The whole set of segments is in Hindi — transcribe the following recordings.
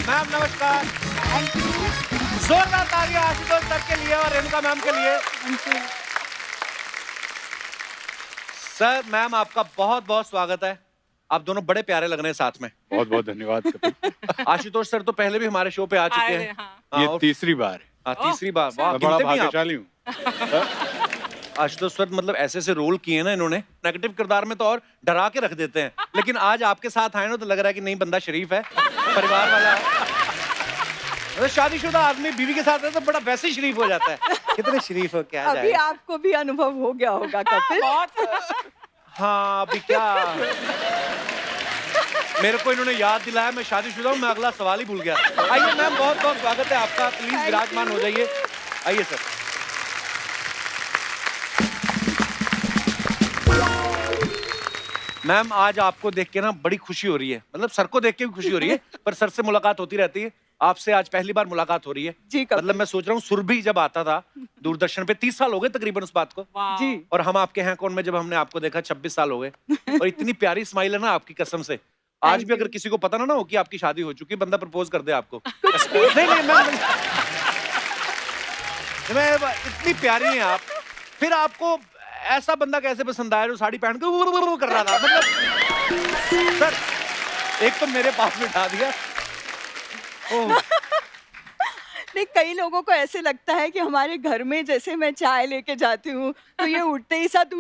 मैम नमस्कार। जोरदार तालियां आशुतोष सर के लिए और रेणुका मैम के लिए। सर मैम आपका बहुत बहुत स्वागत है। आप दोनों बड़े प्यारे लग रहे हैं साथ में। बहुत बहुत धन्यवाद कपिल। आशुतोष सर तो पहले भी हमारे शो पे आ चुके हैं। ये तीसरी बार है। तीसरी बार। वाह, मैं बड़ा गिनते भी आप। भाग्यशाली हूँ। आशुतोष सर मतलब ऐसे से रोल किए ना इन्होंने, नेगेटिव किरदार में तो और डरा के रख देते हैं, लेकिन आज आपके साथ आए ना तो लग रहा है कि नहीं बंदा शरीफ है, परिवार वाला है। मतलब शादीशुदा आदमी बीवी के साथ है तो बड़ा वैसे ही शरीफ हो जाता है। कितने शरीफ हो क्या अभी आपको भी अनुभव हो गया होगा कपिल। हाँ अभी क्या मेरे को इन्होंने याद दिलाया, मैं शादीशुदा हूँ, मैं अगला सवाल ही भूल गया। आइए मैम बहुत बहुत स्वागत है आपका, प्लीज विराजमान हो जाइए। आइए सर। मैम आज आपको देख के ना बड़ी खुशी हो रही है, मतलब सर को देख के भी खुशी हो रही है, पर सर से मुलाकात होती रहती है, आपसे आज पहली बार मुलाकात हो रही है। जी मतलब मैं सोच रहा हूँ सुरभि जब आता था दूरदर्शन पे 30 साल हो गए तकरीबन उस बात को। जी। और हम आपके हैं कौन में जब हमने आपको देखा 26 साल हो गए। और इतनी प्यारी स्माइल है ना आपकी, कसम से। आज भी अगर किसी को पता ना हो कि आपकी शादी हो चुकी है, बंदा प्रपोज कर दे आपको। नहीं मैं इतनी प्यारी हैं आप, फिर आपको ऐसा बंदा कैसे पसंद आया जो साड़ी पहन के कर रहा था? मतलब सर एक तो मेरे पास बिठा दिया। नहीं, कई लोगों को ऐसे लगता है कि हमारे घर में जैसे मैं चाय लेके जाती हूँ तो ये उठते ही साथ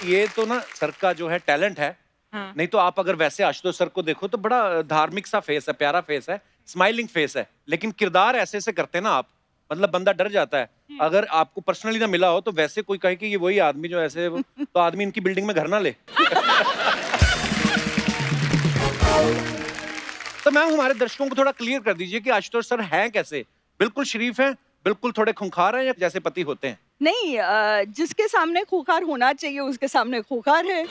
ये तो ना सर का जो है टैलेंट है। हाँ। नहीं तो आप अगर वैसे आशुतोष सर को देखो तो बड़ा धार्मिक सा फेस है, प्यारा फेस है, स्माइलिंग फेस है, लेकिन किरदार ऐसे ऐसे करते हैं ना आप, मतलब बंदा डर जाता है। अगर आपको पर्सनली ना मिला हो तो वैसे कोई कहे कि ये वही आदमी जो ऐसे, तो आदमी इनकी बिल्डिंग में घर ना ले। तो मैम हमारे दर्शकों को थोड़ा क्लियर कर दीजिए कि आशुतोष सर हैं कैसे? बिल्कुल शरीफ हैं, बिल्कुल थोड़े खूंखार हैं, या जैसे पति होते हैं? नहीं, जिसके सामने खूंखार होना चाहिए उसके सामने खूंखार है।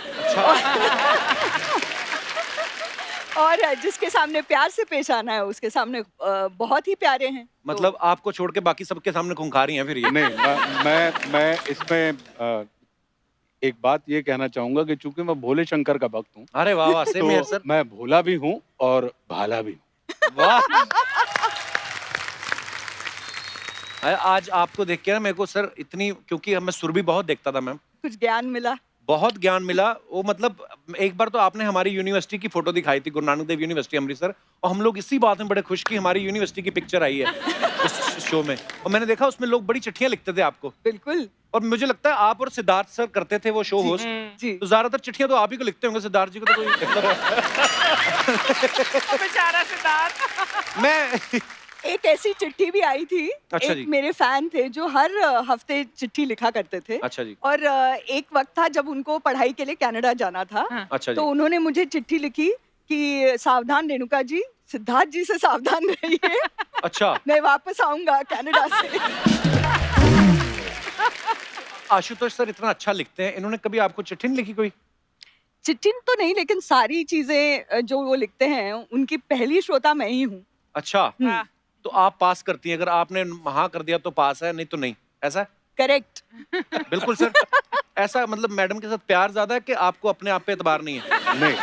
और जिसके सामने प्यार से पेश आना है उसके सामने बहुत ही प्यारे हैं। मतलब तो आपको छोड़ के बाकी सबके सामने खूंखार ही हैं फिर ये? नहीं, मैं इसमें एक बात ये कहना चाहूंगा कि चूंकि मैं भोले शंकर का भक्त हूँ। अरे वाह वाह, सेम हियर सर। मैं भोला भी हूँ और भाला भी हूँ। वाह। आज आपको देख के ना मेरे को सर इतनी, क्योंकि मैं सुरभि बहुत देखता था मैम, कुछ ज्ञान मिला, बहुत ज्ञान मिला। वो मतलब एक बार तो आपने हमारी यूनिवर्सिटी की फोटो दिखाई थी, गुरु नानक देव यूनिवर्सिटी अमृतसर, और हम लोग इसी बात में बड़े खुश कि हमारी यूनिवर्सिटी की पिक्चर आई है उस शो में। और मैंने देखा उसमें लोग बड़ी चिट्ठियां लिखते थे आपको। बिल्कुल। और मुझे लगता है आप और सिद्धार्थ सर करते थे वो शो होस्ट, तो ज्यादातर चिट्ठियां तो आप ही को लिखते होंगे, सिद्धार्थ जी को तो कोई बेचारा सिद्धार्थ। मैं एक ऐसी चिट्ठी भी आई थी। अच्छा एक मेरे फैन थे जो हर हफ्ते चिट्ठी लिखा करते थे। अच्छा जी। और एक वक्त था जब उनको पढ़ाई के लिए कनाडा जाना था। अच्छा जी। तो उन्होंने मुझे चिट्ठी लिखी कि सावधान रेणुका जी, सिद्धार्थ जी से सावधान रहिए। अच्छा। मैं वापस आऊंगा कनाडा से। आशुतोष सर इतना अच्छा लिखते हैं, इन्होंने कभी आपको चिट्ठी नहीं लिखी कोई? चिट्ठी तो नहीं, लेकिन सारी चीजें जो वो लिखते हैं उनकी पहली श्रोता मैं ही हूँ। अच्छा। तो आप पास करती हैं, अगर आपने हाँ कर दिया तो पास है, नहीं तो नहीं, ऐसा? करेक्ट। बिल्कुल सर। ऐसा मतलब मैडम के साथ प्यार ज्यादा है कि आपको अपने आप पे एतबार नहीं है? नहीं,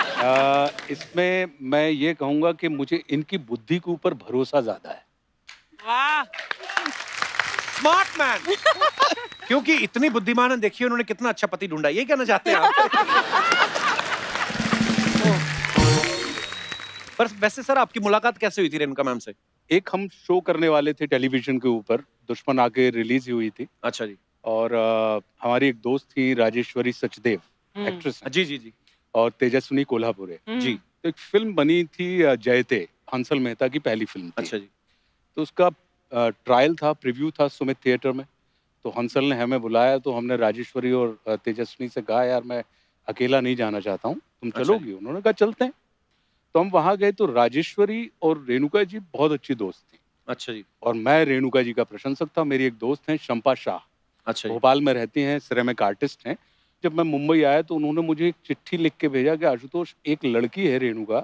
इसमें मैं ये कहूंगा कि मुझे इनकी बुद्धि के ऊपर भरोसा ज्यादा है। वाह, स्मार्ट मैन। क्योंकि इतनी बुद्धिमान है, देखिए उन्होंने कितना अच्छा पति ढूंढा, ये कहना चाहते हैं आप? पर वैसे सर आपकी मुलाकात कैसे हुई थी रेणुका मैम से? एक हम शो करने वाले थे टेलीविजन के ऊपर, दुश्मन आके रिलीज हुई थी। अच्छा जी। और हमारी एक दोस्त थी राजेश्वरी सचदेव, एक्ट्रेस हैं। जी जी जी। और तेजस्विनी कोल्हापुरे जी। तो एक फिल्म बनी थी जयते, हंसल मेहता की पहली फिल्म थी। अच्छा जी। तो उसका ट्रायल था, प्रीव्यू था सुमित थिएटर में। तो हंसल ने हमें बुलाया, तो हमने राजेश्वरी और तेजस्विनी से कहा यार मैं अकेला नहीं जाना चाहता हूँ, तुम चलोगी? उन्होंने कहा चलते हैं। तो हम वहां गए तो राजेश्वरी और रेणुका जी बहुत अच्छी दोस्त थी। अच्छा जी। और मैं रेणुका जी का प्रशंसक था। मेरी एक दोस्त हैं शंपा शाह, अच्छा भोपाल में रहती हैं, सिरेमिक आर्टिस्ट हैं। जब मैं मुंबई आया तो उन्होंने मुझे एक चिट्ठी लिख के भेजा कि आशुतोष, एक लड़की है रेणुका,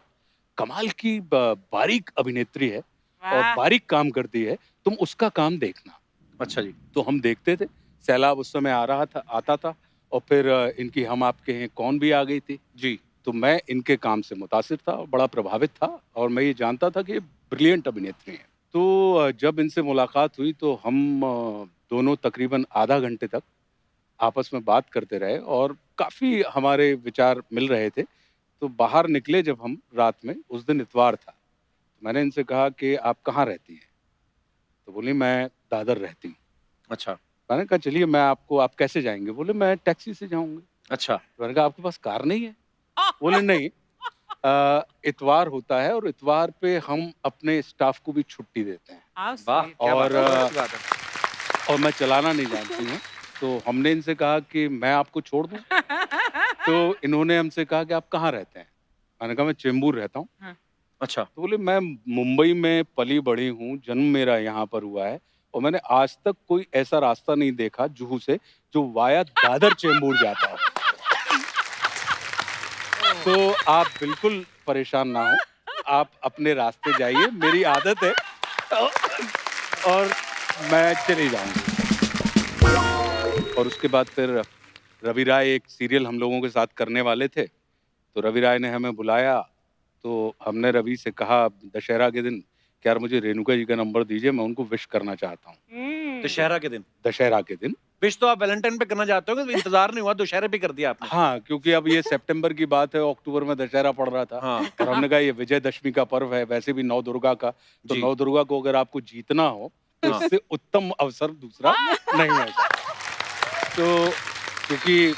कमाल की बारीक अभिनेत्री है और बारीक काम करती है, तुम उसका काम देखना। अच्छा जी। तो हम देखते थे, सैलाब उस समय आ रहा था, आता था, और फिर इनकी हम आपके हैं कौन भी आ गई थी जी। तो मैं इनके काम से मुतासिर था और बड़ा प्रभावित था और मैं ये जानता था कि ये ब्रिलियंट अभिनेत्री हैं। तो जब इनसे मुलाकात हुई तो हम दोनों तकरीबन आधा घंटे तक आपस में बात करते रहे और काफ़ी हमारे विचार मिल रहे थे। तो बाहर निकले जब हम रात में, उस दिन इतवार था, तो मैंने इनसे कहा कि आप कहाँ रहती हैं? तो बोली मैं दादर रहती हूँ। अच्छा। मैंने कहा चलिए मैं आपको, आप कैसे जाएँगे? बोले मैं टैक्सी से जाऊँगी। अच्छा। तो मैंने कहा आपके पास कार नहीं है? बोले नहीं, इतवार होता है और इतवार पे हम अपने स्टाफ को भी छुट्टी देते हैं How वाह, sweet. क्या बात और है, बहुत अच्छी बात है। और मैं चलाना नहीं जानती हूँ। तो हमने इनसे कहा कि मैं आपको छोड़ दूँ? तो इन्होंने हमसे कहा कि आप कहाँ रहते हैं? मैंने कहा मैं चेंबूर रहता हूँ। अच्छा। तो बोले मैं मुंबई में पली-बड़ी हूँ, जन्म मेरा यहाँ पर हुआ है और मैंने आज तक कोई ऐसा रास्ता नहीं देखा जुहू से जो वाया दादर चेंबूर जाता हो। तो आप बिल्कुल परेशान ना हो, आप अपने रास्ते जाइए, मेरी आदत है और मैं चली जाऊँगी। और उसके बाद फिर रवि राय एक सीरियल हम लोगों के साथ करने वाले थे, तो रवि राय ने हमें बुलाया, तो हमने रवि से कहा दशहरा के दिन कि यार मुझे रेणुका जी का नंबर दीजिए, मैं उनको विश करना चाहता हूँ, दशहरा के दिन दशहरा के दिन। विश तो आप वैलेंटाइन पे करना चाहते हो, इंतजार नहीं हुआ, दशहरे पे कर दिया आपने। हाँ, क्योंकि अब ये सितंबर की बात है, अक्टूबर में दशहरा पड़ रहा था हाँ। और हमने कहा ये विजयदशमी का पर्व है, वैसे भी नौ दुर्गा का, तो जी। नौ दुर्गा को अगर आपको जीतना हो, तो हाँ। इससे उत्तम अवसर दूसरा नहीं है। तो क्योंकि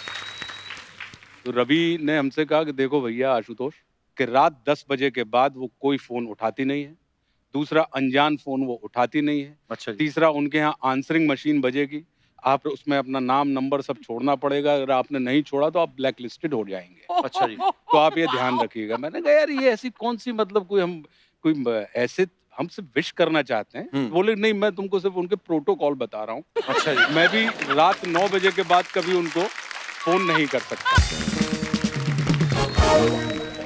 तो रवि ने हमसे कहा कि देखो भैया आशुतोष, कि रात 10 बजे के बाद वो कोई फ़ोन उठाती नहीं है। दूसरा अनजान फ़ोन वो उठाती नहीं है। अच्छा जी। तीसरा उनके यहाँ आंसरिंग मशीन बजेगी, आप उसमें अपना नाम, नंबर सब छोड़ना पड़ेगा, अगर आपने नहीं छोड़ा तो आप ब्लैक लिस्टेड हो जाएँगे। अच्छा जी। तो आप ये ध्यान रखिएगा। मैंने कहा यार ये ऐसी कौन-सी मतलब कोई ऐसे हमसे विश करना चाहते हैं? बोले नहीं मैं तुमको सिर्फ़ उनके प्रोटोकॉल बता रहा हूँ। अच्छा जी। मैं भी रात 9 बजे के बाद कभी उनको फ़ोन नहीं कर सकता।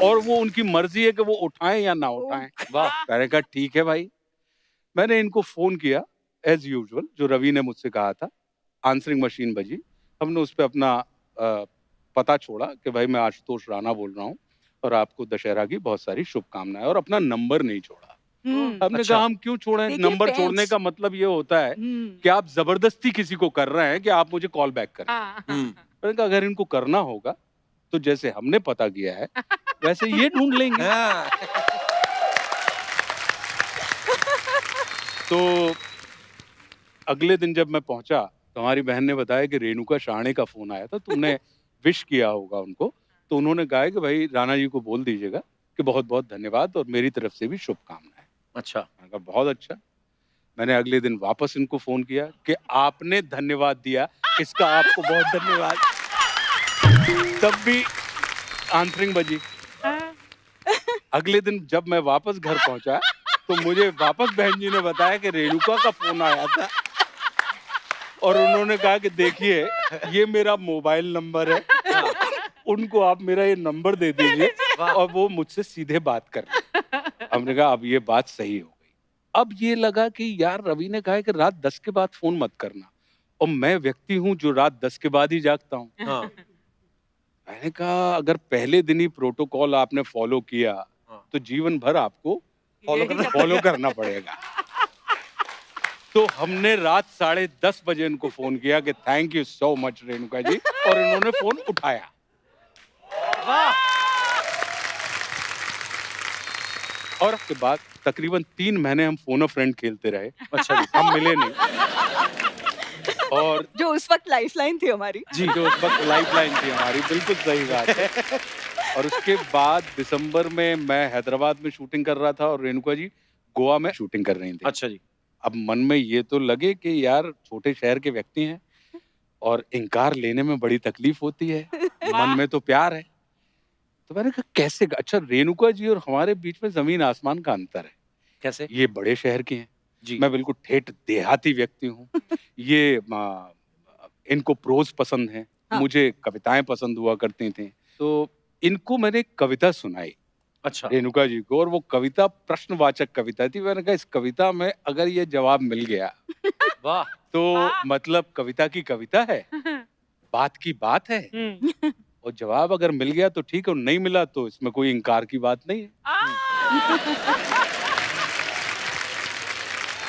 और वो उनकी मर्ज़ी है कि वो उठाएँ या ना उठाएँ। वाह। मैंने कहा ठीक है भाई। मैंने इनको फ़ोन किया एज़ यूजुअल जो रवि ने मुझसे कहा था। आंसरिंग मशीन बजी। हमने उस पे अपना पता छोड़ा कि भाई मैं आशुतोष राणा बोल रहा हूँ और आपको दशहरा की बहुत सारी शुभकामनाएँ और अपना नंबर नहीं छोड़ा। हमने अच्छा। कहा हम क्यों छोड़ें? देखिए, नंबर छोड़ने पेरेंट्स का मतलब ये होता है हम्म कि आप ज़बरदस्ती किसी को कर रहे हैं कि आप मुझे कॉल बैक करें। मैंने कहा अगर इनको करना होगा तो जैसे हमने पता किया है वैसे ये ढूँढ लेंगे। हाँ। तो अगले दिन जब मैं पहुंचा तो हमारी बहन ने बताया कि रेणुका शाहणे का फोन आया था, तुमने विश किया होगा उनको। तो उन्होंने कहा कि भाई राणा जी को बोल दीजिएगा कि बहुत बहुत धन्यवाद और मेरी तरफ से भी शुभकामनाएं। अच्छा। मैंने कहा बहुत अच्छा। मैंने अगले दिन वापस इनको फोन किया कि आपने धन्यवाद दिया, इसका आपको बहुत धन्यवाद। तब भी आंसरिंग बजी। अगले दिन जब मैं वापस घर पहुंचा तो मुझे वापस बहन जी ने बताया कि रेणुका का फोन आया था और उन्होंने कहा कि देखिए ये मेरा मोबाइल नंबर है, उनको आप मेरा ये नंबर दे दीजिए और वो मुझसे सीधे बात कर लें। हमने कहा अब ये बात सही हो गई। अब ये लगा कि यार रवि ने कहा है कि रात 10 के बाद फोन मत करना और मैं व्यक्ति हूँ जो रात 10 के बाद ही जागता हूँ। हाँ। मैंने कहा अगर पहले दिन ही प्रोटोकॉल आपने फॉलो किया तो जीवन भर आपको फॉलो करना पड़ेगा। तो हमने रात 10:30 बजे इनको फोन किया कि thank you so much Renuka ji, और इन्होंने फोन उठाया। और उसके बाद तकरीबन 3 महीने हम फोन अ फ्रेंड खेलते रहे। अच्छा जी। हम मिले नहीं। और जो उस वक्त लाइफलाइन थी हमारी। जी जो उस वक्त लाइफलाइन थी हमारी, बिल्कुल सही बात है। और उसके बाद दिसंबर में मैं हैदराबाद में शूटिंग कर रहा था और रेणुका जी गोवा में शूटिंग कर रही थी। अच्छा जी। अब मन में ये तो लगे कि यार छोटे शहर के व्यक्ति हैं और इनकार लेने में बड़ी तकलीफ होती है, मन में तो प्यार है। तो मैंने कहा कैसे? अच्छा रेणुका जी और हमारे बीच में जमीन आसमान का अंतर है। कैसे? ये बड़े शहर की हैं, जी। मैं बिल्कुल ठेठ देहाती व्यक्ति हूँ। ये इनको प्रोज पसंद है, हाँ। मुझे कविताएं पसंद हुआ करती थी। तो इनको मैंने एक कविता सुनाई अच्छा। रेणुका जी को, और वो कविता प्रश्नवाचक कविता थी। मैंने कहा इस कविता में अगर ये जवाब मिल गया वाह। तो मतलब कविता की कविता है, बात की बात है। और जवाब अगर मिल गया तो ठीक है, और नहीं मिला तो इसमें कोई इनकार की बात नहीं है।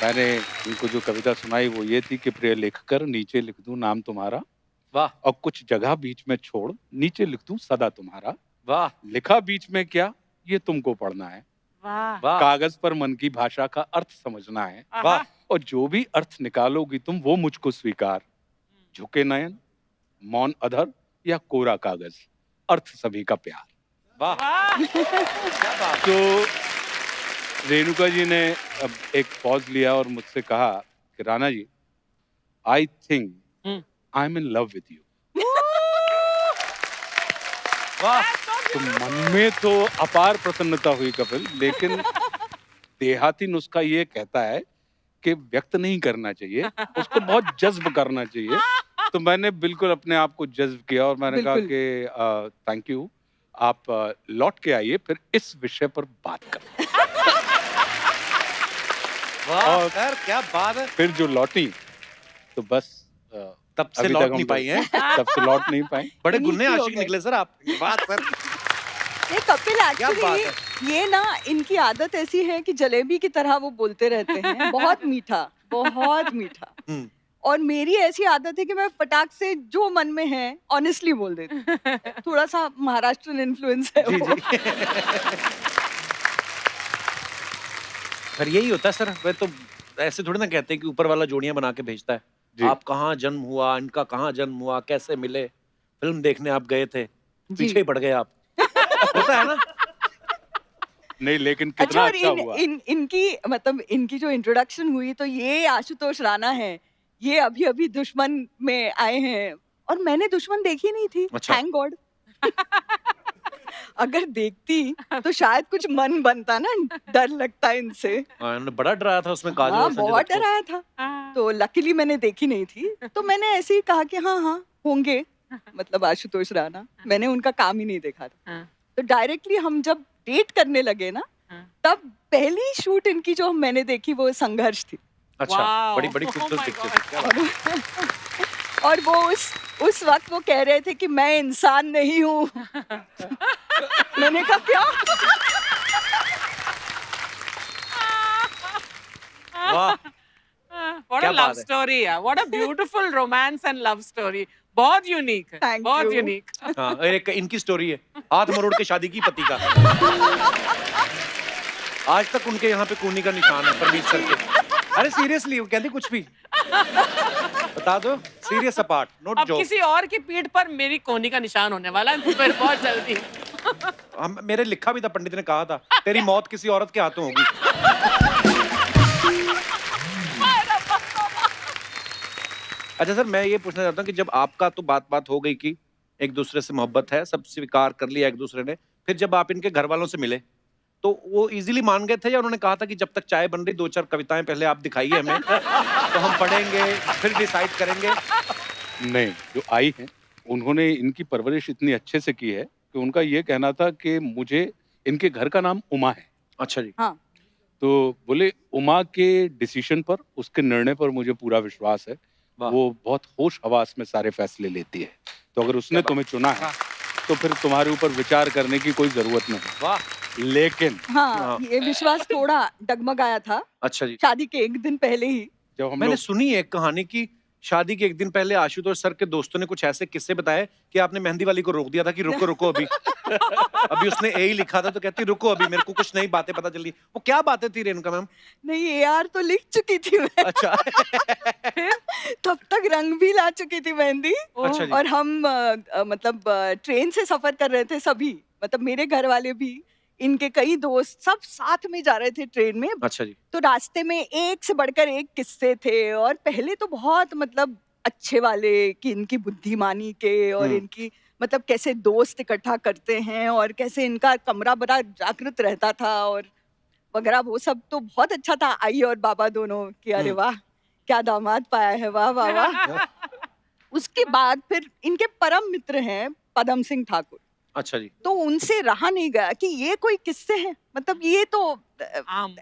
मैंने उनको जो कविता सुनाई वो ये थी कि प्रिय लिखकर नीचे लिख दूं नाम तुम्हारा, वाह और कुछ जगह बीच में छोड़ नीचे लिख दूं सदा तुम्हारा। वाह लिखा बीच में क्या ये तुमको पढ़ना है, वाह वाह कागज पर मन की भाषा का अर्थ समझना है, वाह और जो भी अर्थ निकालोगी तुम वो मुझको स्वीकार। झुके नयन, मौन अधर या कोरा कागज, अर्थ सभी का प्यार। वाह वाह क्या बात। तो रेणुका जी ने अब एक पॉज लिया और मुझसे कहा कि Rana ji, I think I am in love with you. वाह तो मन में तो अपार प्रसन्नता हुई कपिल, लेकिन देहाती नुस्खा ये कहता है कि व्यक्त नहीं करना चाहिए, उसको बहुत जज्ब करना चाहिए। तो मैंने बिल्कुल अपने आप को जज्ब किया और मैंने कहा कि थैंक यू, आप लौट के आइए फिर इस विषय पर बात करें। वाह और- सर क्या बात है। फिर जो लौटी तो बस तब से अभी लौट तक नहीं हम पाई हैं। तब से लौट नहीं पाए। बड़े इन्हीं गुन्ने की हो आशिक गए। निकले सर आप। वाह सर ये कपिल क्या बात एक्चुअली ये ना इनकी आदत ऐसी है कि जलेबी की तरह वो बोलते रहते हैं, बहुत मीठा, बहुत मीठा। हम्म। और मेरी ऐसी आदत है कि मैं फटाक से जो मन में है ऑनेस्टली बोल देती हूँ। थोड़ा सा महाराष्ट्रन इन्फ्लुएंस है जी वो। जी पर यही होता है सर। वे तो ऐसे थोड़ी ना कहते हैं कि ऊपर वाला जोड़ियां बना के भेजता है। जी। आप कहाँ जन्म हुआ, इनका कहाँ जन्म हुआ, कैसे मिले, फिल्म देखने आप गए थे, पीछे ही पड़ गए आप। होता है ना। नहीं, लेकिन अच्छा, कितना और अच्छा हुआ। इनकी मतलब इनकी जो इंट्रोडक्शन हुई तो ये आशुतोष राणा है, ये अभी अभी दुश्मन में आए हैं और मैंने दुश्मन देखी नहीं थी। अच्छा। Thank God. अगर देखती तो शायद कुछ मन बनता ना, डर लगता इनसे। हाँ, इन्होंने बड़ा डराया था उसमें काजल हाँ, और संजय बहुत दत्त को। डराया था। हाँ। तो लकीली मैंने देखी नहीं थी, तो मैंने ऐसे ही कहा कि हाँ हाँ होंगे, मतलब आशुतोष राणा। मैंने उनका काम ही नहीं देखा था। हाँ। तो डायरेक्टली हम जब डेट करने लगे ना, हाँ। तब पहली शूट इनकी जो मैंने देखी वो संघर्ष थी। अच्छा Wow. बड़ी बड़ी Oh खूबसूरत my दिखते God. थे। क्या बात। और वो उस वक्त वो कह रहे थे कि मैं इंसान नहीं हूँ। मैंने कहा क्या? वाह What क्या a love बात है। story है। What a beautiful romance and love story. बहुत यूनिक है। Thank बहुत you. यूनिक। हाँ, एक इनकी स्टोरी है, हाथ मरोड़ के शादी की पति का। आज तक उनके यहाँ पे कूनी का निशान है परमीत सर के। अरे सीरियसली वो कहती कुछ भी बता दो, सीरियस अपार्ट, नोट अब जोक। किसी और की पीठ पर मेरी कोहनी का निशान होने वाला है फिर बहुत जल्दी। हम मेरे लिखा भी था, पंडित ने कहा था तेरी मौत किसी औरत के हाथों होगी। अच्छा सर, मैं ये पूछना चाहता हूँ कि जब आपका तो बात हो गई कि एक दूसरे से मोहब्बत है, सब स्वीकार कर लिया एक दूसरे ने, फिर जब आप इनके घर वालों से मिले तो वो इजीली मान गए थे या उन्होंने कहा था कि जब तक चाय बन रही 2-4 कविताएं पहले आप दिखाइए हमें तो हम पढ़ेंगे फिर डिसाइड करेंगे? नहीं, जो आई हैं उन्होंने इनकी परवरिश इतनी अच्छे से की है कि उनका ये कहना था कि मुझे इनके घर का नाम उमा है। अच्छा जी। हाँ, तो बोले उमा के डिसीजन पर, उसके निर्णय पर मुझे पूरा विश्वास है। वाह। वो बहुत होश हवास में सारे फैसले लेती है, तो अगर उसने तुम्हें चुना है तो फिर तुम्हारे ऊपर विचार करने की कोई जरूरत नहीं। वाह। लेकिन हाँ, हाँ। ये विश्वास थोड़ा डगमगाया था अच्छा जी। शादी के एक दिन पहले ही। जब हम मैंने लोग सुनी है एक कहानी की शादी के एक दिन पहले आशुतोष सर के दोस्तों ने कुछ ऐसे किस्से बताए कि आपने मेहंदी वाली को रोक दिया था कि रुको रुको अभी अभी उसने ए ही लिखा था तो कहती रुको अभी मेरे को कुछ नई बातें पता चली। वो क्या बातें थी रेणुका मैम? नहीं, यार तो लिख चुकी थी मैं। अच्छा तब तक रंग भी ला चुकी थी मेहंदी। अच्छा जी। और हम मतलब ट्रेन से सफर कर रहे थे सभी, मतलब मेरे घर वाले भी, इनके कई दोस्त, सब साथ में जा रहे थे ट्रेन में। अच्छा जी। तो रास्ते में एक से बढ़कर एक किस्से थे और पहले तो बहुत मतलब अच्छे वाले कि इनकी बुद्धिमानी के और इनकी मतलब कैसे दोस्त इकट्ठा करते हैं और कैसे इनका कमरा बड़ा जागृत रहता था और वगैरह, वो सब तो बहुत अच्छा था। आई और बाबा दोनों कि अरे वाह क्या दामाद पाया है, वाह वाह वाह। उसके बाद फिर इनके परम मित्र हैं पदम सिंह ठाकुर। अच्छा जी। तो उनसे रहा नहीं गया कि ये कोई किस्से हैं, मतलब ये तो आम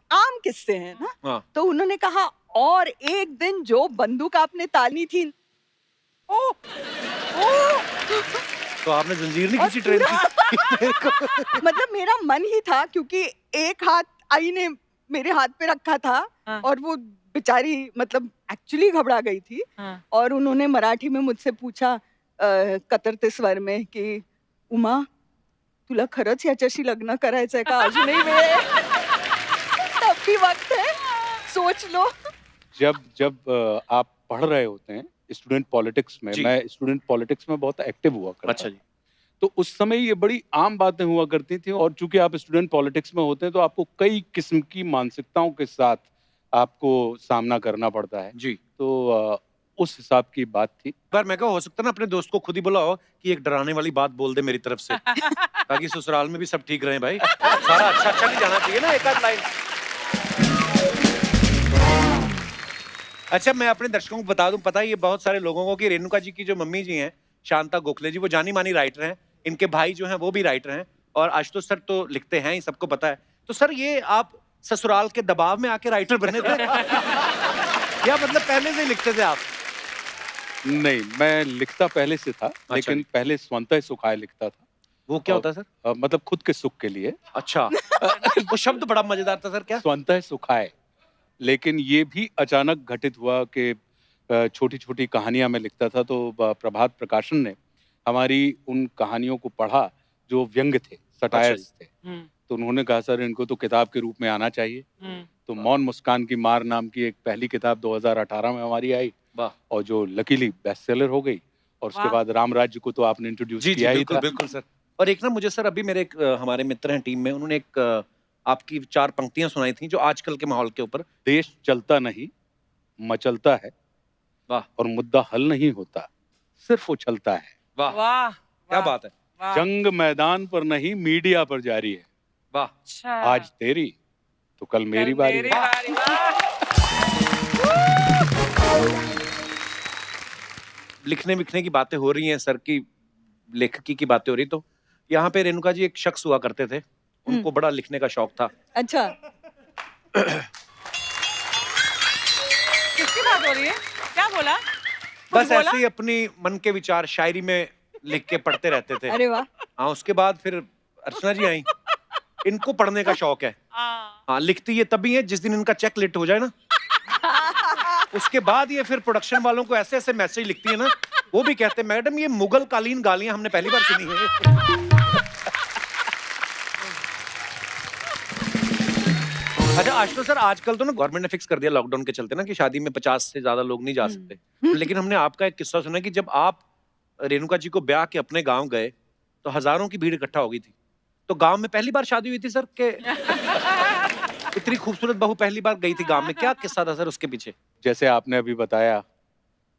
किस्से हैं ना। हाँ। तो उन्होंने कहा और एक दिन जो बंदूक आपने तानी थी, ओ, ओ, तो आपने जंजीर नहीं खींची ट्रेन की? मतलब मेरा मन ही था, क्योंकि एक हाथ आई ने मेरे हाथ पे रखा था हाँ। और वो बेचारी मतलब एक्चुअली घबरा गई थी। हाँ. और उन्होंने मराठी में मुझसे पूछा कतरते स्वर में कि उमा, तुला खरंच याच्याशी लग्न करायचंय का? अजूनही वेळ आहे. तब भी वक्त है, सोच लो. जब जब आप पढ़ रहे होते हैं स्टूडेंट पॉलिटिक्स में, जी। मैं स्टूडेंट पॉलिटिक्स में बहुत एक्टिव हुआ करता अच्छा था। जी। तो उस समय ये बड़ी आम बातें हुआ करती थी, और चूंकि आप स्टूडेंट पॉलिटिक्स में होते हैं तो आपको कई किस्म की मानसिकताओं के साथ आपको सामना करना पड़ता है। जी। तो उस हिसाब की बात थी। पर मैं कहा हो सकता है ना अपने दोस्त को खुद ही बुलाओ कि एक डराने वाली बात बोल दे मेरी तरफ से, ताकि ससुराल में भी सब ठीक रहे भाई। सारा अच्छा अच्छा नहीं जाना चाहिए ना, एक आध लाइन। अच्छा, मैं अपने दर्शकों को बता दूं, पता है ये बहुत सारे लोगों को कि रेणुका जी की जो मम्मी जी हैं, शांता गोखले जी, वो जानी मानी राइटर हैं। इनके भाई जो हैं वो भी राइटर हैं, और आशुतोष सर तो लिखते हैं ही, सबको पता है। तो सर ये आप ससुराल के दबाव में आके राइटर बने थे या मतलब पहले से ही लिखते थे आप? नहीं, मैं लिखता पहले से था, लेकिन जी। पहले स्वतः सुखाए लिखता था। वो क्या होता है सर? मतलब खुद के सुख के लिए अच्छा। वो शब्द बड़ा मजेदार था सर। क्या? स्वतः सुखाए। लेकिन ये भी अचानक घटित हुआ कि छोटी छोटी कहानियां मैं लिखता था, तो प्रभात प्रकाशन ने हमारी उन कहानियों को पढ़ा जो व्यंग थे, सटायर्स थे। तो उन्होंने कहा सर इनको तो किताब के रूप में आना चाहिए। तो मौन मुस्कान की मार नाम की एक पहली किताब 2018 में हमारी आई, वाह। और जो लकीली बेस्ट सेलर हो गई। और उसके वाह। बाद राम राज्य को तो आपने इंट्रोड्यूस जी जी, किया ही बिल्कुल था। बिल्कुल सर। और एक ना मुझे सर अभी मेरे एक हमारे मित्र हैं टीम में, उन्होंने एक आपकी 4 पंक्तियां सुनाई थी जो आजकल के माहौल के ऊपर। देश चलता नहीं, मचलता है। वाह। और मुद्दा हल नहीं होता, सिर्फ उछलता है। वाह, वाह. क्या बात है। वाह. जंग मैदान पर नहीं, मीडिया पर जारी है। वाह। अच्छा. आज तेरी तो कल मेरी कल बारी मेरी है। बारी. वाह. लिखने विखने की बातें हो रही हैं सर की, लेखकी की बातें हो रही, तो यहाँ पे रेणुका जी एक शख्स हुआ करते थे, उनको बड़ा लिखने का शौक था। अच्छा. किसकी बात हो रही है? क्या बोला? कुछ बस बोला? ऐसे ही अपनी मन के विचार शायरी में लिख के पढ़ते रहते थे। अरे वाह. हाँ, उसके बाद फिर अर्चना जी आई, इनको पढ़ने का शौक है। हाँ. हाँ, लिखती ये तभी है जिस दिन इनका चेक लेट हो जाए ना, उसके बाद ये फिर प्रोडक्शन वालों को ऐसे ऐसे मैसेज लिखती है ना, वो भी कहते हैं मैडम ये मुगल कालीन गालियां हमने पहली बार सुनी है। अच्छा आशुतोष सर, आजकल तो ना गवर्नमेंट ने फिक्स कर दिया लॉकडाउन के चलते ना कि शादी में 50 से ज्यादा लोग नहीं जा सकते। लेकिन हमने आपका एक किस्सा सुना कि जब आप रेणुका जी को ब्याह के अपने गांव गए तो हजारों की भीड़ इकट्ठा हो गई थी। तो गांव में पहली बार शादी हुई थी सर के? इतनी खूबसूरत बहू पहली बार गई थी गांव में, क्या किस्सा था सर उसके पीछे? जैसे आपने अभी बताया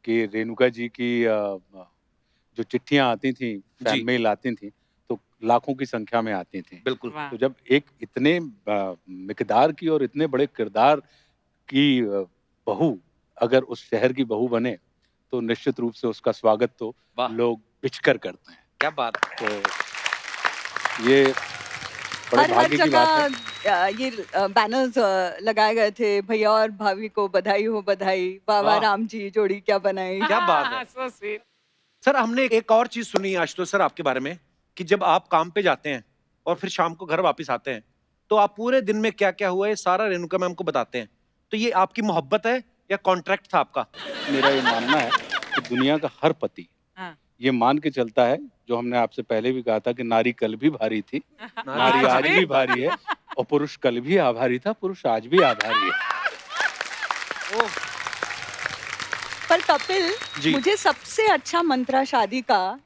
कि रेणुका जी की जो चिट्ठियां आती थी, फैन मेल आती थी, तो लाखों की संख्या में आती थी। बिल्कुल। वाह. तो जब एक इतने मिकदार की और इतने बड़े किरदार की बहू अगर उस शहर की बहू बने, तो निश्चित रूप से उसका स्वागत तो वाह। लोग बिचकर करते हैं। क्या बात है। तो ये बड़े हर भाग्य की बात है। ये बैनर्स लगाए गए थे, भैया और भाभी को बधाई हो बधाई, बाबा वाह। राम जी जोड़ी क्या बनाई. क्या बात है। So sweet. सर हमने एक और चीज सुनी है आशुतोष सर आपके बारे में, कि जब आप काम पे जाते हैं और फिर शाम को घर वापस आते हैं तो आप पूरे दिन में क्या क्या हुआ है सारा रेणुका मैम को बताते हैं। तो ये आपकी मोहब्बत है या कॉन्ट्रैक्ट था आपका? मेरा ये मानना है कि दुनिया का हर पति हाँ. ये मान के चलता है, जो हमने आपसे पहले भी कहा था कि नारी कल भी भारी थी, नारी आज भी भारी है, और पुरुष कल भी आभारी था, पुरुष आज भी आभारी है। पर कपिल, जी। मुझे सबसे अच्छा मंत्रा शादी का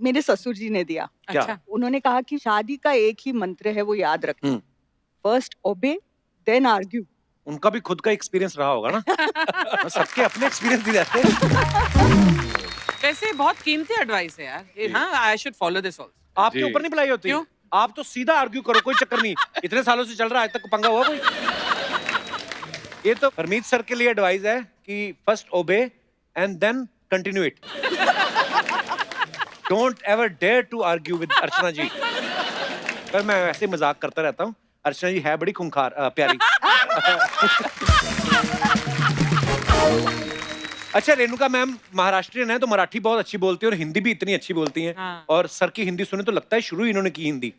मेरे ससुर जी ने दिया. क्या? अच्छा. उन्होंने कहा कि शादी का एक ही मंत्र है, वो याद रखना. फर्स्ट ओबे देन आर्ग्यू. उनका भी खुद का एक्सपीरियंस रहा होगा ना। सबके अपने एक्सपीरियंस भी रहते हैं। वैसे बहुत कीमती एडवाइस है यार ये. हाँ, I should follow this also. आपके जी। ऊपर नहीं बुलाई होती? क्यों? आप तो सीधा आर्ग्यू करो, कोई चक्कर नहीं। इतने सालों से चल रहा है, आज तक पंगा हुआ कोई? ये तो हरमीत सर के लिए एडवाइस है कि first obey and then continue it. Don't ever dare to argue with Archana ji. पर मैं वैसे मजाक करता रहता हूँ, अर्चना जी है बड़ी खूंखार प्यारी। अच्छा, रेणुका मैम महाराष्ट्रियन है तो मराठी बहुत अच्छी बोलती है और हिंदी भी इतनी अच्छी बोलती हैं। हाँ। और सर की हिंदी सुने तो लगता है शुरू ही इन्होंने की हिंदी।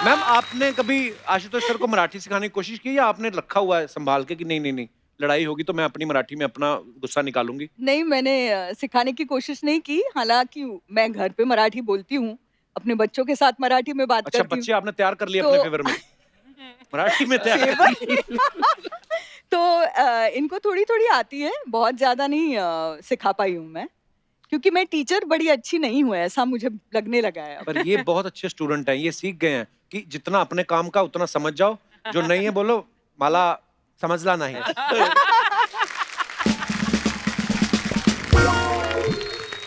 मैम, आपने कभी आशुतोष सर को मराठी सिखाने की कोशिश की या आपने रखा हुआ है संभाल के कि नहीं नहीं नहीं, लड़ाई होगी तो मैं अपनी मराठी में अपना गुस्सा निकालूंगी? नहीं, मैंने सिखाने की कोशिश नहीं की। हालांकि मैं घर पे मराठी बोलती हूँ, अपने बच्चों के साथ मराठी में बात अच्छा, करती हूँ। बच्चे आपने तैयार कर लिए तो- अपने फेवर में, मराठी में तैयार कर लिए। तो इनको थोड़ी थोड़ी आती है, बहुत ज्यादा नहीं सिखा पाई हूँ मैं, क्योंकि मैं टीचर बड़ी अच्छी नहीं हूँ, ऐसा मुझे लगने लगा है अब। पर ये बहुत अच्छे स्टूडेंट हैं, ये सीख गए हैं कि जितना अपने काम का उतना समझ जाओ, जो नहीं है बोलो माला समझला नहीं।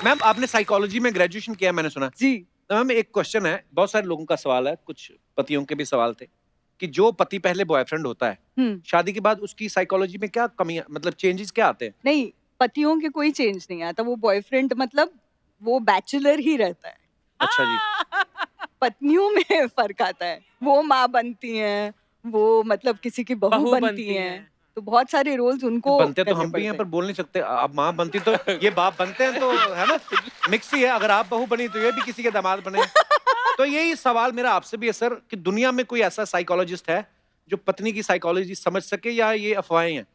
मैम, आपने साइकोलॉजी में ग्रेजुएशन किया है मैंने सुना। जी। तो मैम, एक क्वेश्चन है, बहुत सारे लोगों का सवाल है, कुछ पतियों के भी सवाल थे कि जो पति पहले बॉयफ्रेंड होता है, शादी के बाद उसकी साइकोलॉजी में क्या कमियां, मतलब चेंजेस क्या आते हैं? नहीं, पतियों के कोई चेंज नहीं आता, वो बॉयफ्रेंड मतलब वो बैचलर ही रहता है। अच्छा जी। पत्नियों में फर्क आता है, वो माँ बनती हैं, वो मतलब किसी की बहू बनती हैं, तो बहुत सारे रोल्स उनको बनते तो करने हम भी हैं पड़ते पर बोल नहीं सकते। अब माँ बनती तो ये बाप बनते हैं, तो है ना, मिक्स ही है। अगर आप बहू बनी तो ये भी किसी के दामाद बने। तो यही सवाल मेरा आपसे भी है सर कि दुनिया में कोई ऐसा साइकोलॉजिस्ट है जो पत्नी की साइकोलॉजी समझ सके या ये अफवाहें हैं?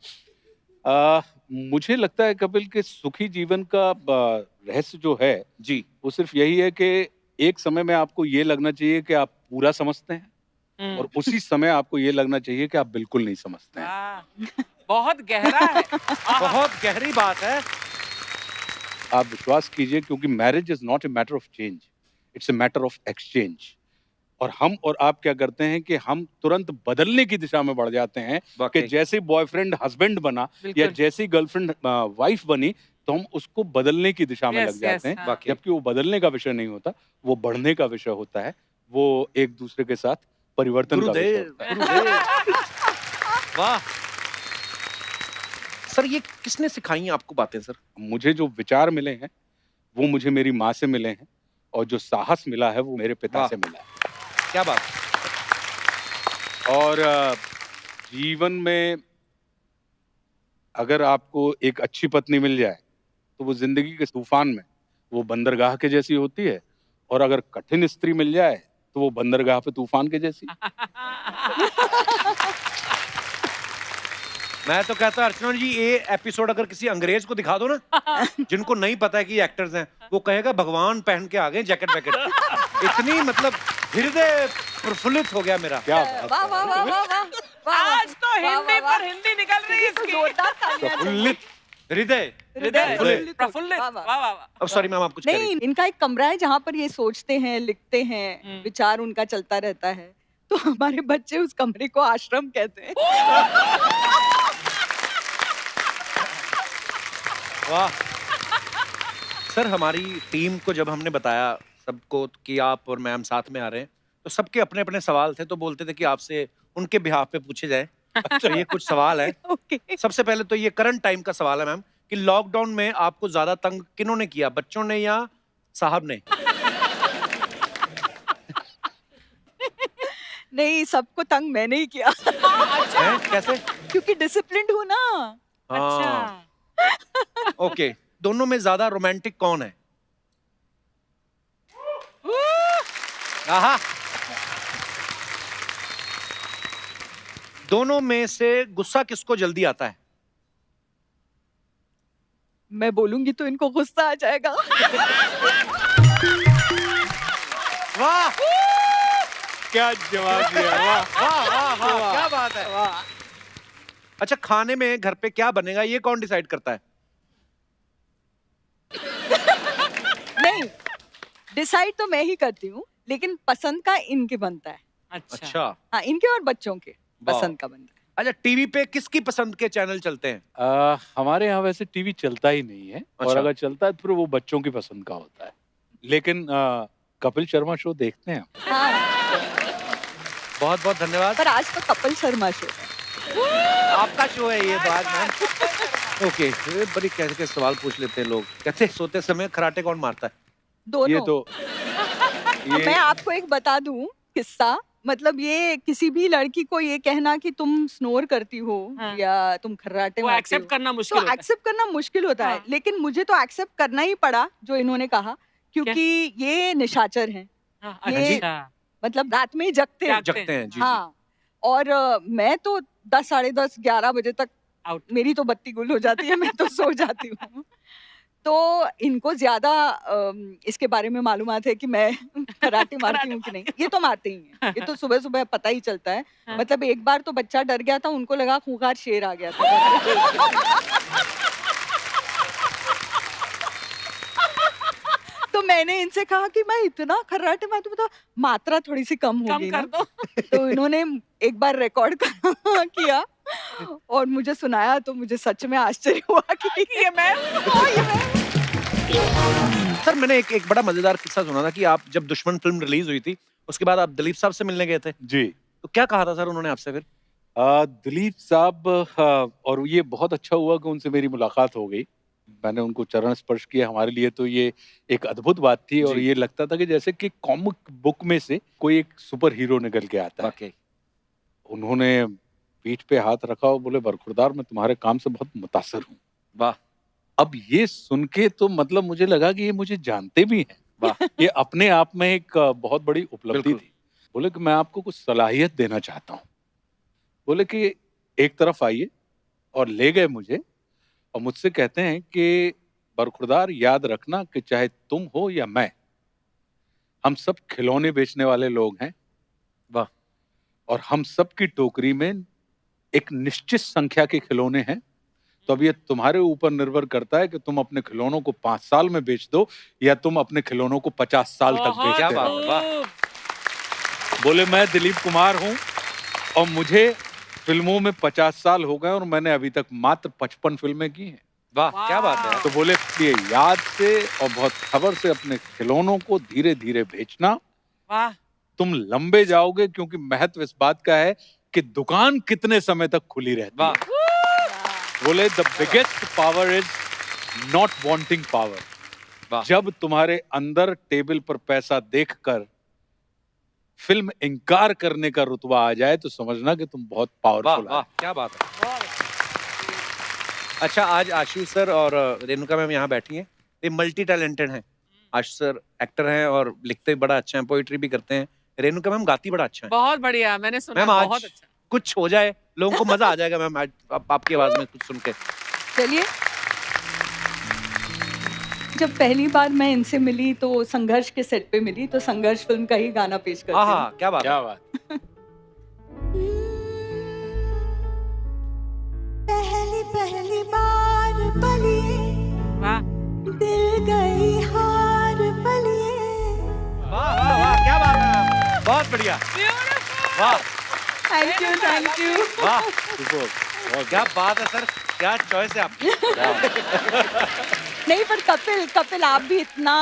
मुझे लगता है कपिल के सुखी जीवन का रहस्य जो है जी, वो सिर्फ यही है कि एक समय में आपको ये लगना चाहिए कि आप पूरा समझते हैं और उसी समय आपको ये लगना चाहिए कि आप बिल्कुल नहीं समझते हैं। वाह, बहुत गहरा है। बहुत गहरी बात है। आप विश्वास कीजिए, क्योंकि marriage is not a matter of change, it's a matter of exchange. और हम और आप क्या करते हैं कि हम तुरंत बदलने की दिशा में बढ़ जाते हैं कि वाकई। जैसे बॉयफ्रेंड हस्बैंड बना या बिल्कुल। जैसी गर्लफ्रेंड वाइफ बनी तो हम उसको बदलने की दिशा में Yes, लग जाते yes, हैं, हाँ। जबकि वो बदलने का विषय नहीं होता, वो बढ़ने का विषय होता है, वो एक दूसरे के साथ परिवर्तन का विषय गुरुदेव, होता है। गुरुदेव। वाह सर, ये किसने सिखाई हैं आपको बातें सर? मुझे जो विचार मिले हैं वो मुझे मेरी माँ से मिले हैं और जो साहस मिला है वो मेरे पिता वाह। से मिला है। क्या बात। और जीवन में अगर आपको एक अच्छी पत्नी मिल जाए तो वो जिंदगी के तूफान में वो बंदरगाह के जैसी होती है, और अगर कठिन स्त्री मिल जाए तो वो बंदरगाह पे तूफान के जैसी। मैं तो कहता हूं अर्चना जी, ये एपिसोड अगर किसी अंग्रेज को दिखा दो ना, जिनको नहीं पता है कि ये एक्टर्स हैं, वो कहेगा भगवान पहन के आ गए जैकेट वैकेट। इतनी मतलब हृदय प्रफुल्लित हो गया मेरा। क्या वाह वाह वाह वाह वाह। आज तो हिंदी पर हिंदी निकल रही है इसकी। जोरदार तालियां। प्रफुल्लित हृदय। हृदय प्रफुल्लित। प्रफुल्लित। वाह, वाह वाह। वाह वाह। अब सॉरी मैम, आप कुछ कह रही नहीं, इनका एक कमरा है जहाँ पर ये सोचते हैं, लिखते हैं, हम्म। विचार उनका चलता रहता है। तो हमारे बच्चे उस कमरे को आश्रम कहते हैं। वाह सर, हमारी टीम को जब हमने बताया सबको कि आप और मैम साथ में आ रहे हैं, तो सबके अपने अपने सवाल थे, तो बोलते थे कि आपसे उनके बिहाफ पे पूछे जाए। तो ये कुछ सवाल है। ओके। सबसे पहले तो ये करंट टाइम का सवाल है मैम कि लॉकडाउन में आपको ज्यादा तंग किन्होंने किया, बच्चों ने या साहब ने? नहीं, सबको तंग मैंने ही किया। हैं? कैसे? क्योंकि डिसिप्लिन्ड हूँ ना। अच्छा। हाँ, ओके। दोनों में ज्यादा रोमांटिक कौन है? आहा। दोनों में से गुस्सा किसको जल्दी आता है? मैं बोलूंगी तो इनको गुस्सा आ जाएगा। वाह क्या जवाब दिया, वाह। वाह वाह वाह, क्या बात है। वाह। अच्छा, खाने में घर पे क्या बनेगा ये कौन डिसाइड करता है? नहीं, डिसाइड तो मैं ही करती हूँ, लेकिन पसंद का इनके बनता है। अच्छा। हाँ, इनके और बच्चों के वाह। पसंद का बनता है। अच्छा, टीवी पे किसकी पसंद के चैनल चलते हैं? हमारे यहाँ वैसे टीवी चलता ही नहीं है, और अच्छा। अगर चलता है तो फिर वो बच्चों की पसंद का होता है। लेकिन कपिल शर्मा शो देखते हैं। हाँ, बहुत बहुत धन्यवाद। पर आज तो कपिल शर्मा शो है। आपका शो है ये, बात मैम। ओके, ये बड़ी कैसे कैसे सवाल पूछ लेते हैं लोग। कहते हैं सोते समय खराटे कौन मारता है? दोनों। ये तो अब मैं आपको एक बता दूं किस्सा मतलब ये किसी भी लड़की को ये कहना कि तुम स्नोर करती हो हाँ। या तुम खर्राटे वो मारती एक्सेप्ट हो, करना मुश्किल तो होता है। एक्सेप्ट करना मुश्किल होता है। हाँ। लेकिन मुझे तो एक्सेप्ट करना ही पड़ा जो इन्होंने कहा, क्योंकि ये निशाचर हैं। हाँ, ये अच्छा मतलब रात में ही जगते हैं। जगते हैं, जी जी। हाँ, और मैं तो 10 साढ़े 10 11 बजे तक आउट। मेरी तो बत्ती गुल हो जाती है, मैं तो सो जाती हूँ। तो इनको ज्यादा इसके बारे में मालूमात है कि मैं कराटे मारती हूँ कि नहीं। ये तो मारते ही हैं, ये तो सुबह सुबह पता ही चलता है। हाँ। मतलब एक बार तो बच्चा डर गया था, उनको लगा खूंखार शेर आ गया था। तो मैंने इनसे कहा कि मैं इतना खर्राटे मारती हूँ, तो मात्रा थोड़ी सी कम हो कम गई कर ना। दो। तो इन्होंने एक बार रिकॉर्ड किया और मुझे सुनाया, तो मुझे सच में आश्चर्य हुआ कि ये मैं ये मैं। सर मैंने एक बड़ा मजेदार किस्सा सुना था कि आप जब दुश्मन फिल्म रिलीज हुई थी, उसके बाद आप दिलीप साहब से मिलने गए थे, जी। तो क्या कहा था सर उन्होंने आपसे फिर? दिलीप साहब, और ये बहुत अच्छा हुआ कि उनसे मेरी मुलाकात हो गई। मैंने उनको चरण स्पर्श किया। हमारे लिए तो ये एक अद्भुत बात थी, और जी। ये लगता था कि जैसे कि कॉमिक बुक में से कोई एक सुपर हीरो निकल के आता है। वाकई। उन्होंने पीठ पे हाथ रखा और बोले, बरखुरदार, मैं तुम्हारे काम से बहुत मुतासर हूँ। वाह अब ये सुन के तो मतलब मुझे लगा कि ये मुझे जानते भी हैं। वाह। ये अपने आप में एक बहुत बड़ी उपलब्धि बिल्कुल। थी। बोले कि मैं आपको कुछ सलाहियत देना चाहता हूँ। बोले कि एक तरफ आइए, और ले गए मुझे, और मुझसे कहते हैं कि बरखुरदार, याद रखना कि चाहे तुम हो या मैं, हम सब खिलौने बेचने वाले लोग हैं, वाह। और हम सब की टोकरी में एक निश्चित संख्या के खिलौने हैं। तो अब ये तुम्हारे ऊपर निर्भर करता है कि तुम अपने खिलौनों को 5 साल में बेच दो, या तुम अपने खिलौनों को 50 साल तक बहुत क्या बेचते बात रहो। है, वाह। खूब। बोले, मैं दिलीप कुमार हूं, और मुझे फिल्मों में 50 साल हो गए, और मैंने अभी तक मात्र 55 फिल्में की हैं। वाह क्या बात है। तो बोले, ये याद से और बहुत खबर से अपने खिलौनों को धीरे धीरे बेचना। वाह। तुम लंबे जाओगे, क्योंकि महत्व इस बात का है कि दुकान कितने समय तक खुली रहती वाह। है। बोले, the biggest power is not wanting power. वाह। जब तुम्हारे अंदर टेबल पर पैसा देखकर फिल्म इनकार करने का रुतबा आ जाए, तो समझना कि तुम बहुत वाह पावरफुल वाह क्या बात है। अच्छा, आज आशु सर और रेणुका मैम यहाँ बैठी हैं। ये मल्टी टैलेंटेड हैं। आशु सर एक्टर हैं और लिखते भी बड़ा अच्छा है, पोइट्री भी करते हैं। रेणुका मैम गाती बड़ा अच्छा है। बहुत बढ़िया, मैंने सुना। मैम आज बहुत अच्छा। कुछ हो जाए, लोगों को मजा आ जाएगा मैम आज आपकी आवाज में कुछ सुन के। चलिए, जब पहली बार मैं इनसे मिली तो संघर्ष के सेट पे मिली, तो संघर्ष फिल्म का ही गाना पेश करती हाँ हूँ। हाँ क्या बात है। क्या बात। पहली पहली बार बलिए, वाह। दिल गई हार बलिए। वाह वाह वाह क्या बात है, बहुत बढ़िया। वाह थैंक यू, थैंक यू। वाह सुपर, बहुत क्या बात है सर, क्या चॉइस है आपकी। नहीं, पर कपिल आप भी इतना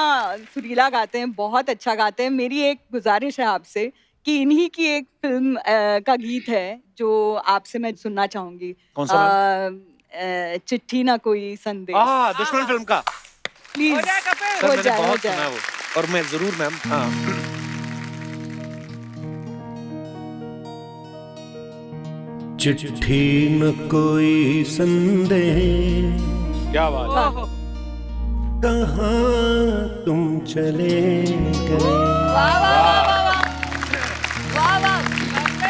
सुरीला गाते हैं, बहुत अच्छा गाते हैं। मेरी एक गुजारिश है आपसे कि इन्हीं की एक फिल्म का गीत है जो आपसे मैं सुनना चाहूंगी। कौन सा चिट्ठी ना कोई संदेश। दुश्मन फिल्म का। प्लीज हो जाए कपिल। सर हो मैंने जाए, हो बहुत जाए। सुना है वो, और मैं जरूर मैम। हाँ चिट्ठी न कोई संदेश, क्या बात है। ओहो। कहाँ तुम चले गए। वाह वाह वाह वाह वाह वाह,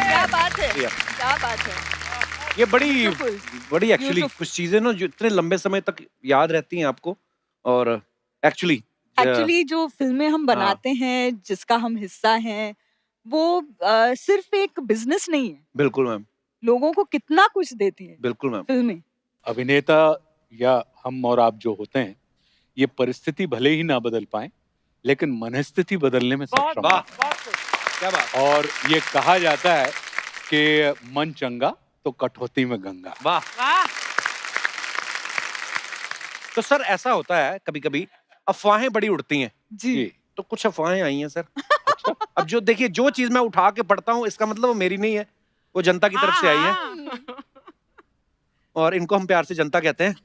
क्या बात है, Yeah. क्या बात है। ये बड़ी Beautiful. बड़ी एक्चुअली Beautiful. कुछ चीजें ना जो इतने लंबे समय तक याद रहती हैं आपको। और एक्चुअली जो फिल्में हम बनाते हैं, जिसका हम हिस्सा हैं, वो सिर्फ एक बिजनेस नहीं है, बिल्कुल मैम, लोगों को कितना कुछ देती है बिल्कुल मैम। फिल्में। अभिनेता या हम और आप जो होते हैं, ये परिस्थिति भले ही ना बदल पाए, लेकिन मनस्थिति बदलने में बहुत सक्षम वाह। हैं। बहुत खूब। क्या बात। और ये कहा जाता है कि मन चंगा तो कठौती में गंगा। वाह। वाह। तो सर ऐसा होता है कभी कभी अफवाहें बड़ी उड़ती हैं, जी, तो कुछ अफवाहें आई हैं सर। अब जो देखिए, जो चीज मैं उठा के पढ़ता हूँ इसका मतलब वो मेरी नहीं है, वो जनता की तरफ से आई है, हाँ। और इनको हम प्यार से जनता कहते हैं।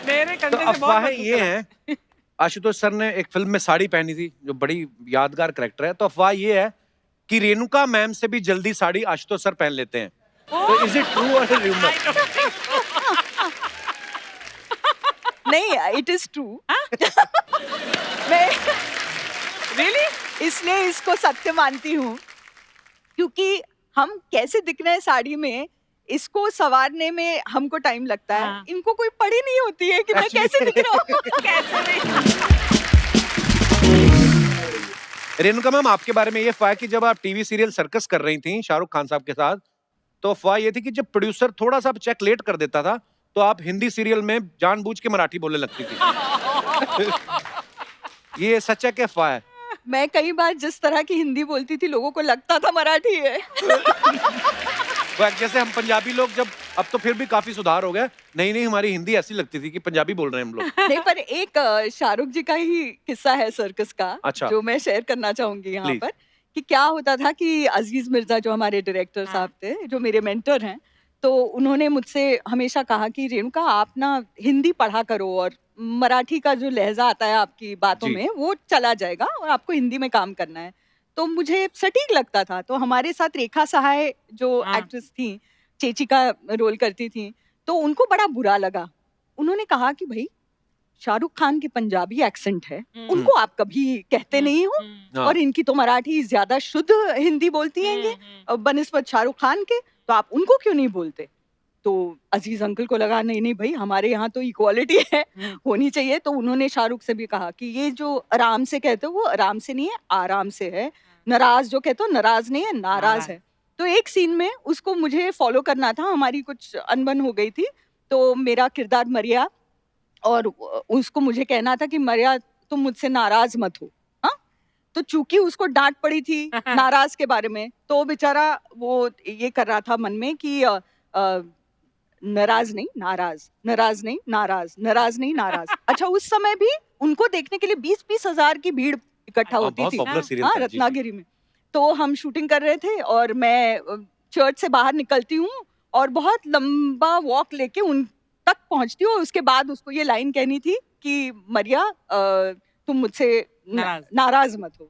मेरे तो कंधे से बहुत अफवाहें मजबूत ये लगा। हैं, आशुतोष सर ने एक फिल्म में साड़ी पहनी थी जो बड़ी यादगार कैरेक्टर है। तो अफवाह ये है कि रेणुका मैम से भी जल्दी साड़ी आशुतोष सर पहन लेते हैं। तो इज इट ट्रू और रूमर? नहीं, इट इज ट्रू। मैं Really? इसलिए इसको सत्य मानती हूँ, क्योंकि हम कैसे दिख रहे हैं साड़ी में, इसको सवारने में हमको टाइम लगता है। हाँ। इनको कोई पड़ी नहीं होती है कि मैं Actually- कैसे दिख रहा हूँ। कैसे नहीं? रेणुका मैम, आपके बारे में ये अफवाह है कि जब आप टीवी सीरियल सर्कस कर रही थी शाहरुख खान साहब के साथ, तो अफवाह ये थी कि जब प्रोड्यूसर थोड़ा सा चेक लेट कर देता था तो आप हिंदी सीरियल में जानबूझ के मराठी बोलने लगती थी। ये सच है कि अफवाह है? मैं कई बार जिस तरह की हिंदी बोलती थी, लोगों को लगता था मराठी है। वो जैसे हम पंजाबी लोग, जब अब तो फिर भी काफी सुधार हो गया, नहीं हमारी हिंदी ऐसी लगती थी कि पंजाबी बोल रहे हैं हम लोग। नहीं, पर एक शाहरुख जी का ही किस्सा है सर्कस का, अच्छा। जो मैं शेयर करना चाहूंगी यहाँ Please. पर, कि क्या होता था कि अजीज मिर्जा जो हमारे डायरेक्टर साहब थे, जो मेरे मेंटर हैं, तो उन्होंने मुझसे हमेशा कहा कि रेणुका, आप ना हिंदी पढ़ा करो और मराठी का जो लहजा आता है आपकी बातों जी। में, वो चला जाएगा और आपको हिंदी में काम करना है। तो मुझे सटीक लगता था। तो हमारे साथ रेखा सहाय जो हाँ। एक्ट्रेस थी, चेची का रोल करती थी, तो उनको बड़ा बुरा लगा। उन्होंने कहा कि भाई, शाहरुख खान की पंजाबी एक्सेंट है, उनको आप कभी कहते नहीं हो, हाँ। और इनकी तो मराठी ज्यादा शुद्ध हिंदी बोलती हैं बनिस्बत शाहरुख खान के, तो आप उनको क्यों नहीं बोलते? तो अजीज अंकल को लगा नहीं भाई, हमारे यहाँ तो इक्वालिटी है, होनी चाहिए। तो उन्होंने शाहरुख से भी कहा कि ये जो आराम से कहते हो, वो आराम से नहीं है, आराम से है। नाराज जो कहते हो, नाराज नहीं है, नाराज है। तो एक सीन में उसको मुझे फॉलो करना था, हमारी कुछ अनबन हो गई थी, तो मेरा किरदार मरिया, और उसको मुझे कहना था कि मरिया, तुम मुझसे नाराज मत हो। हाँ, तो चूंकि उसको डांट पड़ी थी नाराज के बारे में, तो बेचारा वो ये कर रहा था मन में कि नाराज नहीं नाराज, नाराज नहीं नाराज, नाराज नहीं नाराज। अच्छा, उस समय भी उनको देखने के लिए 20-20 हजार की भीड़ इकट्ठा होती बहुत थी। पॉपुलर सीरियल हाँ, था, जी। रत्नागिरी में। तो हम शूटिंग कर रहे थे और मैं चर्च से बाहर निकलती हूँ और बहुत लंबा वॉक लेके उन तक पहुंचती हूँ। उसके बाद उसको ये लाइन कहनी थी कि मरिया, तुम मुझसे नाराज मत हो।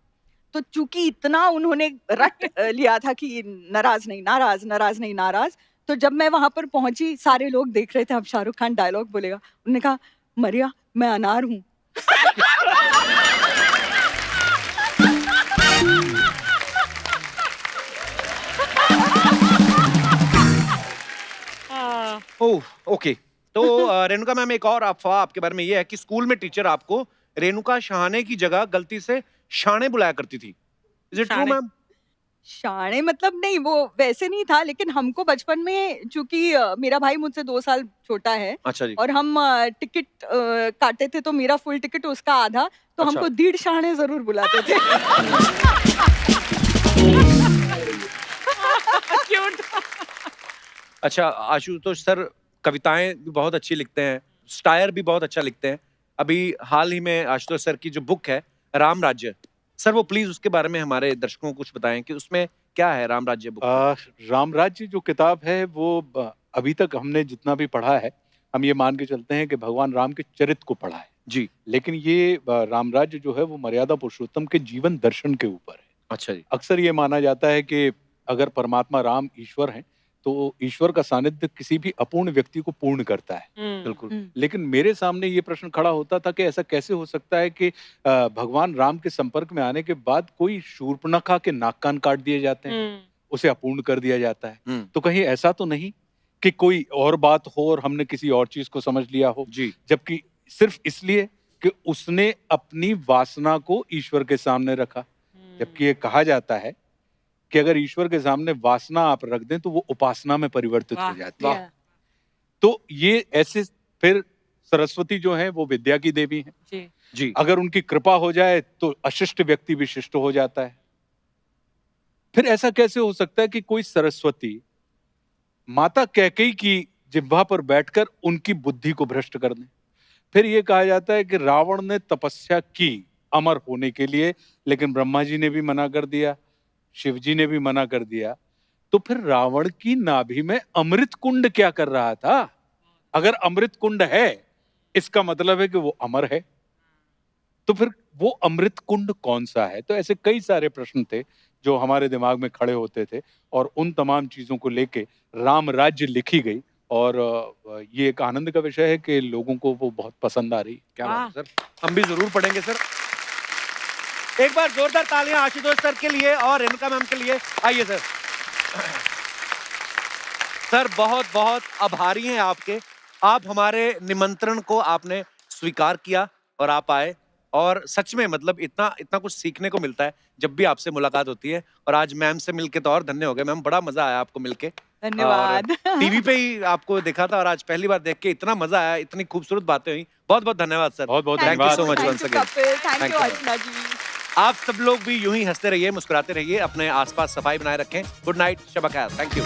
तो चूंकि इतना उन्होंने रट लिया था कि नाराज नहीं नाराज, नाराज नहीं नाराज, तो जब मैं वहां पर पहुंची, सारे लोग देख रहे थे अब शाहरुख खान डायलॉग बोलेगा। उन्होंने कहा, मरिया, मैं अनार हूँ। ओह, ओके। तो रेणुका मैम, एक और अफवाह आपके बारे में ये है कि स्कूल में टीचर आपको रेणुका शहाने की जगह गलती से शाणे बुलाया करती थी। इज इट ट्रू शाणे? मैम? शाणे मतलब नहीं, वो वैसे नहीं था, लेकिन हमको बचपन में, चूंकि मेरा भाई मुझसे 2 साल छोटा है, अच्छा जी। और हम टिकट काटे थे, तो मेरा फुल टिकट, उसका आधा, तो अच्छा। हमको 1.5 शाणे जरूर बुलाते थे। क्यूट। अच्छा, आशुतोष सर कविताएं भी बहुत अच्छी लिखते हैं, स्टायर भी बहुत अच्छा लिखते हैं। अभी हाल ही में आशुतोष सर की जो बुक है राम राज्य, सर वो प्लीज उसके बारे में हमारे दर्शकों को कुछ बताएं कि उसमें क्या है राम राज्य बुक में? राम राज्य जो किताब है वो अभी तक हमने जितना भी पढ़ा है, हम ये मान के चलते हैं कि भगवान राम के चरित्र को पढ़ा है जी। लेकिन ये राम राज्य जो है वो मर्यादा पुरुषोत्तम के जीवन दर्शन के ऊपर है। अच्छा जी। अक्सर ये माना जाता है कि अगर परमात्मा राम ईश्वर हैं तो ईश्वर का सानिध्य किसी भी अपूर्ण व्यक्ति को पूर्ण करता है। बिल्कुल। लेकिन मेरे सामने ये प्रश्न खड़ा होता था कि ऐसा कैसे हो सकता है कि भगवान राम के संपर्क में आने के बाद कोई शूर्पणखा के नाक कान काट दिए जाते हैं, उसे अपूर्ण कर दिया जाता है। तो कहीं ऐसा तो नहीं कि कोई और बात हो और हमने किसी और चीज को समझ लिया हो, जी। जबकि सिर्फ इसलिए कि उसने अपनी वासना को ईश्वर के सामने रखा। जबकि ये कहा जाता है कि अगर ईश्वर के सामने वासना आप रख दें तो वो उपासना में परिवर्तित हो जाती है। तो ये ऐसे, फिर सरस्वती जो है वो विद्या की देवी है जी। जी। अगर उनकी कृपा हो जाए तो अशिष्ट व्यक्ति भी शिष्ट हो जाता है। फिर ऐसा कैसे हो सकता है कि कोई सरस्वती माता कैकेयी की जिह्वा पर बैठकर उनकी बुद्धि को भ्रष्ट कर दे? फिर ये कहा जाता है कि रावण ने तपस्या की अमर होने के लिए, लेकिन ब्रह्मा जी ने भी मना कर दिया, शिव जी ने भी मना कर दिया। तो फिर रावण की नाभि में अमृत कुंड क्या कर रहा था? अगर अमृत कुंड है इसका मतलब है कि वो अमर है, तो फिर वो अमृत कुंड कौन सा है? तो ऐसे कई सारे प्रश्न थे जो हमारे दिमाग में खड़े होते थे, और उन तमाम चीज़ों को लेके राम राज्य लिखी गई। और ये एक आनंद का विषय है कि लोगों को वो बहुत पसंद आ रही है। क्या बात है सर, हम भी जरूर पढ़ेंगे सर। एक बार जोरदार तालियां आशुतोष सर के लिए और रेणुका मैम के लिए। आइए सर। सर बहुत बहुत आभारी हैं आपके, आप हमारे निमंत्रण को आपने स्वीकार किया और आप आए, और सच में मतलब इतना कुछ सीखने को मिलता है जब भी आपसे मुलाकात होती है। और आज मैम से मिलके तो और धन्य हो गए मैम, बड़ा मजा आया आपको मिलके। धन्यवाद। टीवी पे ही आपको देखा था और आज पहली बार देख के इतना मजा आया, इतनी खूबसूरत बातें हुई। बहुत बहुत धन्यवाद सर। बहुत बहुत थैंक यू धन्यवाद। So much once again. Thank Thank you you. Archana ji. आप सब लोग भी यूं ही हंसते रहिए, मुस्कुराते रहिए, अपने आसपास सफाई बनाए रखें। गुड नाइट, शब खैर। Thank you.